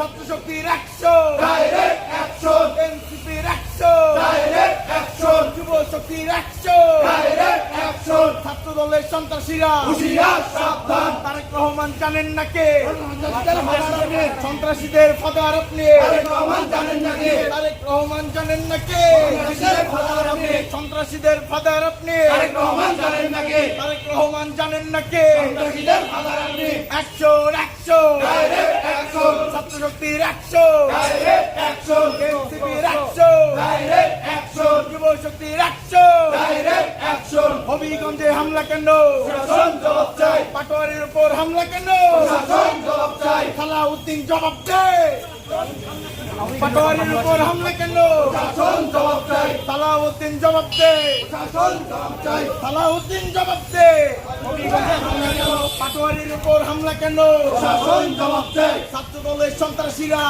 ছাত্র শক্তির action, direct action, এনসিপির অ্যাকশন, ডাইরেক্ট অ্যাকশন, যুব শক্তির অ্যাকশন, ডাইরেক্ট অ্যাকশন, ছাত্র দলের সন্ত্রাসীরা হুঁশিয়ার সাবধান, তারেক রহমান জানেন না কে, সন্ত্রাসীদের ফাঁদার আপনি, সন্ত্রাসীদের ফাদার আপনি, তারেক রহমান জানেন না কে, তারেক রহমান জানেন না কে, সন্ত্রাসীদের ফাঁদার আপনি, সন্ত্রাসীদের ফাদার আপনি, তারেক রহমান জানেন না কে, তারেক রহমান জানেন না কে, সন্ত্রাসীদের ফাঁদার আপনি, অ্যাকশন অ্যাকশন, ডাইরেক্ট অ্যাকশন, ছাত্র শক্তির অ্যাকশন, ডাইরেক্ট অ্যাকশন, এনসিপির অ্যাকশন, ডাইরেক্ট অ্যাকশন, যুব শক্তির অ্যাকশন, ডাইরেক্ট অ্যাকশন, হবিগঞ্জে হামলা কেন, শাসন জবাব চাই, পাটোয়ারির উপর হামলা কেন, শাসন জবাব চাই, সালাউদ্দিন জবাব দে, পাটোয়ারির উপর হামলা কেন, শাসন জবাব চাই, সালাউদ্দিন জবাব দে, শাসন জবাব চাই, সালাউদ্দিন জবাব দে, পাটোয়ারির উপর হামলা কেন, শাসন জবাব চাই। ছাত্র দলের সন্ত্রাসীরা